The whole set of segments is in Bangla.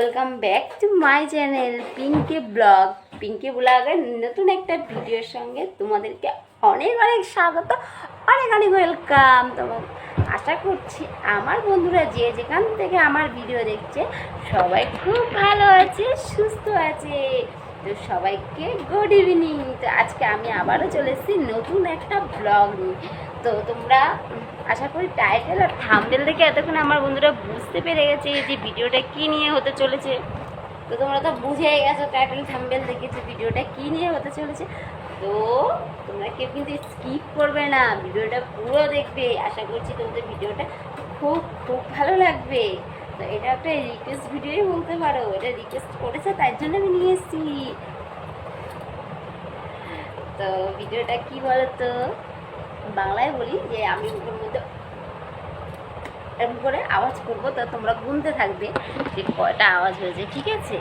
Welcome back to my channel Pinky blog. পিঙ্কি ব্লগের নতুন একটা ভিডিওর সঙ্গে তোমাদেরকে অনেক অনেক স্বাগত, অনেক অনেক ওয়েলকাম। তোমার আশা করছি আমার বন্ধুরা যে যেখান থেকে আমার ভিডিও দেখছে সবাই খুব ভালো আছে, সুস্থ আছে। তো সবাইকে গুড ইভিনিং। তো আজকে আমি আবারও চলে এসেছি নতুন একটা ব্লগ নিয়ে। তো তোমরা আশা করি টাইটেল আর থাম্বনেল দেখে এতক্ষণে আমার বন্ধুরা বুঝতে পেরে গেছে যে ভিডিওটা কী নিয়ে হতে চলেছে। তো তোমরা তো বুঝেই গেছো টাইটেল থাম্বনেল দেখে যে ভিডিওটা কী নিয়ে হতে চলেছে। তো তোমরা কেউ কিন্তু স্কিপ করবে না, ভিডিওটা পুরো দেখবে। আশা করছি তোমাদের ভিডিওটা খুব খুব ভালো লাগবে। তো এটা একটা রিকোয়েস্ট ভিডিওই বলতে পারো, এটা রিকোয়েস্ট করেছে তাই জন্য আমি নিয়ে এসেছি। তো ভিডিওটা কি বলতো, বাংলায় বলি যে আমি ওর মধ্যে এরকম করে আওয়াজ করবো, তো তোমরা গুনতে থাকবে যে কয়টা আওয়াজ হয়েছে, ঠিক আছে?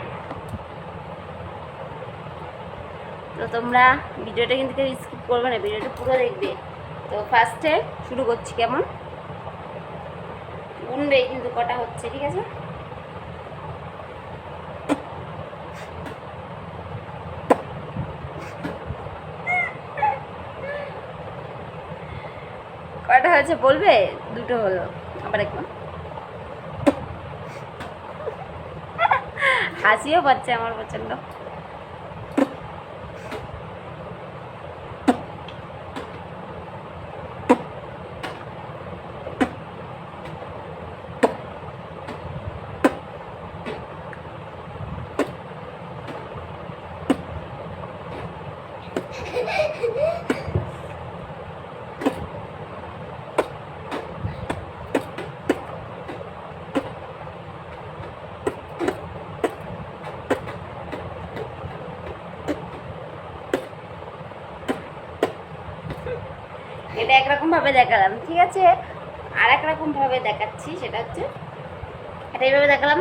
তো তোমরা ভিডিওটা কিন্তু কেউ স্কিপ করবে না, ভিডিওটা পুরো দেখবে। তো ফার্স্টে শুরু করছি, কেমন গুনবে কিন্তু কটা হচ্ছে, ঠিক আছে? কটা হয়েছে বলবে? দুটো হলো, আবার একবার হাসিও পাচ্ছে আমার প্রচন্ড। এটা একরকম ভাবে দেখালাম, ঠিক আছে? আর একরকম ভাবে দেখাচ্ছি, সেটা হচ্ছে এটা এইভাবে দেখালাম।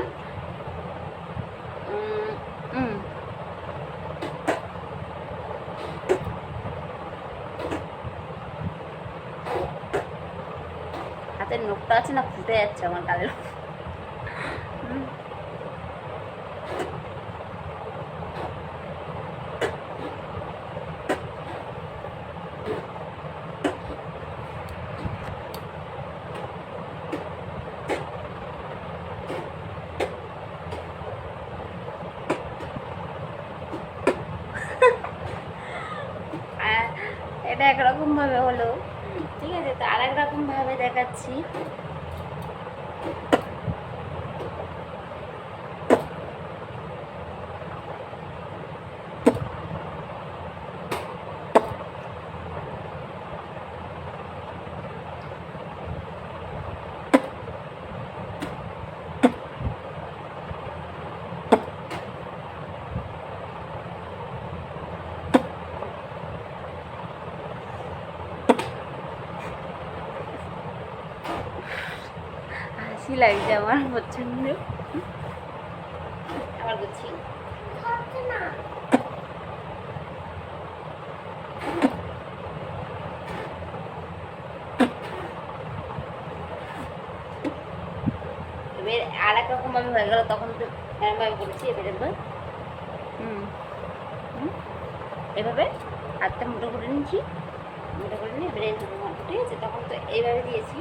হাতের নখটা আছে না, ফুটে যাচ্ছে আমার গালের। এটা একরকম ভাবে হলো, ঠিক আছে? তো আর একরকম ভাবে দেখাচ্ছি। হাসি লাগছে আমার প্রচন্ড। আবার বলছি, এবার আর এক রকম ভাবে হয়ে গেল, তখন তো এরকমভাবে বলেছি। এবার একবার এভাবে হাতটা মোটো করে নিচ্ছি, মোটো করে নিয়ে ব্রেন দুটো মাত্র, ঠিক আছে? তখন তো এইভাবে দিয়েছি।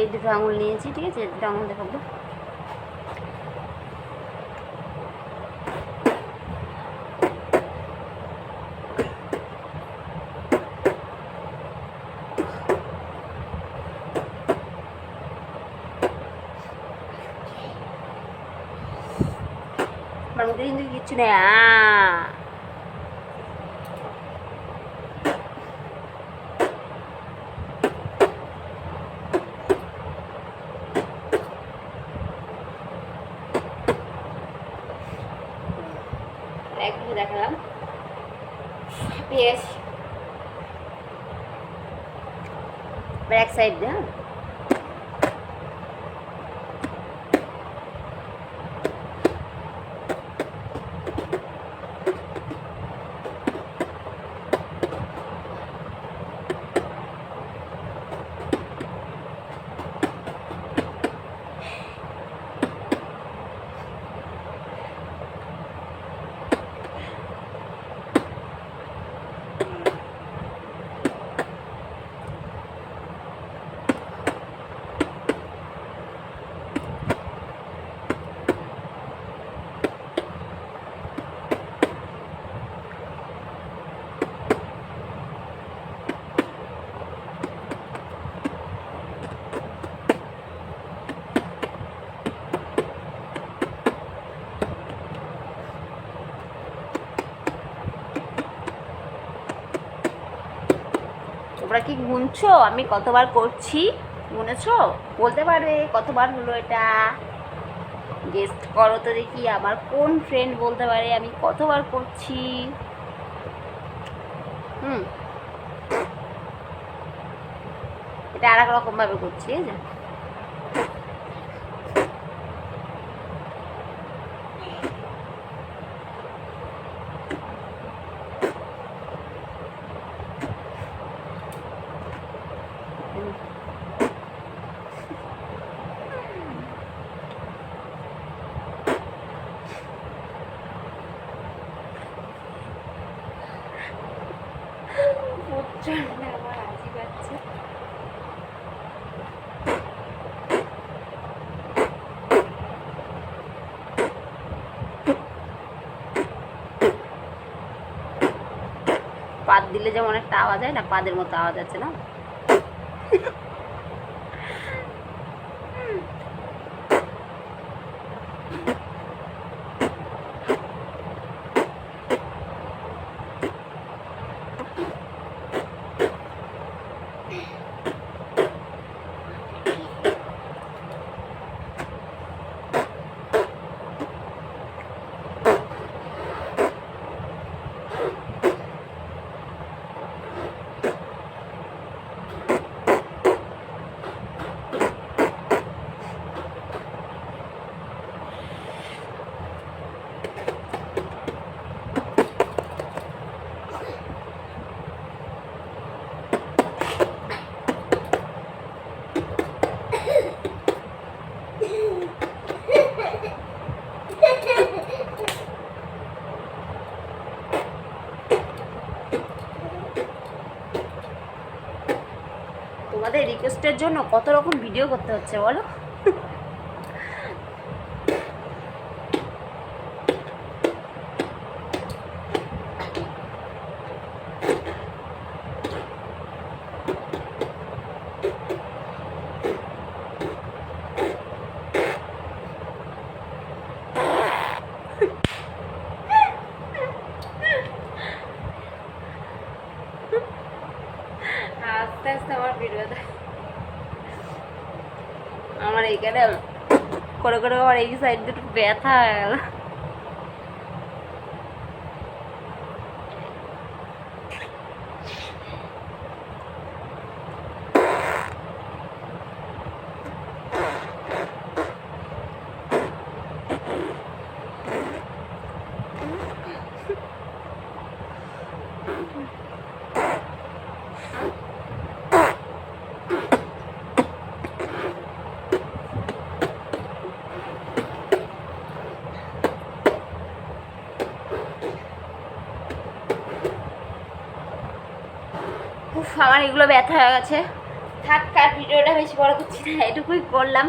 এই দুটো আঙুল নিয়েছি, ঠিক আছে, দুটো আঙুল দেখাবো। আমার মধ্যে কিন্তু কিচ্ছু নেই। একটু দেখালাম, পেঁয়াজ ব্যাক সাইড দিয়ে। তোমরা কি গুনছো আমি কতবার করছি? গুনেছো? বলতে পারবে কতবার হলো এটা? গেস্ট করো তো দেখি, আমার কোন ফ্রেন্ড বলতে পারে আমি কতবার করছি। এটা আর এক রকম ভাবে করছি, এই যে আমার হাসি পাচ্ছে। পাত দিলে যেমন একটা আওয়াজ হয় না, পাদের মতো আওয়াজ আছে না? তোমাদের রিকোয়েস্টের জন্য কত রকম ভিডিও করতে হচ্ছে বলো। আস্তে আস্তে আমার ভিডিও আমার এইখানে করে করে আমার এই সাইড দুটো ব্যথা হয়ে গেল। আমার এগুলো ব্যথা হয়ে গেছে। থাক, আর ভিডিওটা বেশি বড় করছি না, এটুকুই করলাম।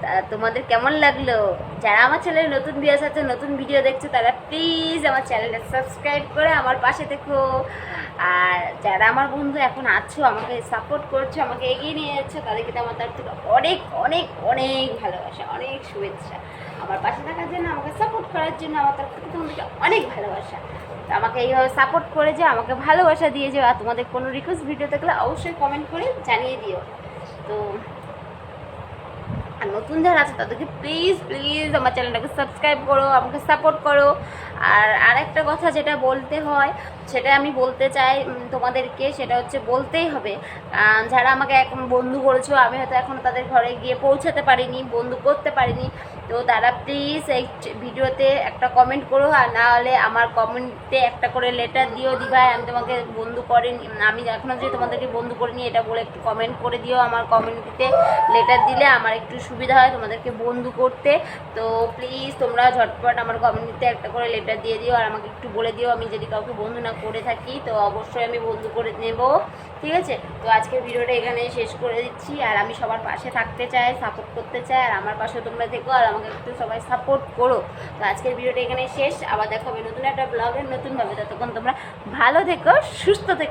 তা তোমাদের কেমন লাগলো? যারা আমার চ্যানেলে নতুন ভিউয়ার্স আছে, নতুন ভিডিও দেখছো, তারা প্লিজ আমার চ্যানেলটা সাবস্ক্রাইব করে আমার পাশে থেকো। আর যারা আমার বন্ধু এখন আছো, আমাকে সাপোর্ট করছো, আমাকে এগিয়ে নিয়ে যাচ্ছ, তাদেরকে তো আমার তার থেকে অনেক অনেক অনেক ভালোবাসা, অনেক শুভেচ্ছা। আমার পাশে থাকার জন্য, আমাকে সাপোর্ট করার জন্য আমার তরফ থেকে তোমাদেরকে অনেক ভালোবাসা। তো আমাকে এইভাবে সাপোর্ট করে যাও, আমাকে ভালোবাসা দিয়ে যাও। আর তোমাদের কোনো রিকোয়েস্ট ভিডিও থাকলে অবশ্যই কমেন্ট করে জানিয়ে দিও। তো আর নতুন যারা আছে তাদেরকে প্লিজ প্লিজ আমার চ্যানেলটাকে সাবস্ক্রাইব করো, আমাকে সাপোর্ট করো। আর আরেকটা কথা যেটা বলতে হয়, সেটা আমি বলতে চাই তোমাদেরকে, সেটা হচ্ছে বলতেই হবে। যারা আমাকে এখন বন্ধু করেছো, আমি হয়তো এখনও তাদের ঘরে গিয়ে পৌঁছাতে পারিনি, বন্ধু করতে পারিনি, তো তারা প্লিজ এই ভিডিওতে একটা কমেন্ট করো। আর না হলে আমার কমেন্টে একটা করে লেটার দিও, দি ভাই আমি তোমাকে বন্ধু করিনি, আমি এখনও যে তোমাদেরকে বন্ধু করিনি, এটা বলে একটু কমেন্ট করে দিও। আমার কমেন্টে লেটার দিলে আমার একটু সুবিধা হয় তোমাদেরকে বন্ধু করতে। তো প্লিজ তোমরা ঝটপট আমার কমেন্টে একটা করে লেটার দিয়ে দিও, আর আমাকে একটু বলে দিও আমি যদি কাউকে বন্ধু না করে থাকি তো অবশ্যই আমি বন্ধু করে নেব, ঠিক আছে? তো আজকের ভিডিওটা এখানে শেষ করে দিচ্ছি। আর আমি সবার পাশে থাকতে চাই, সাপোর্ট করতে চাই, আর আমার পাশে তোমরা থেকো, আর আমাকে একটু সবাই সাপোর্ট করো। তো আজকের ভিডিওটা এখানে শেষ, আবার দেখা হবে নতুন একটা ব্লগের নতুনভাবে। ততক্ষণ তোমরা ভালো থেকো, সুস্থ থেকো।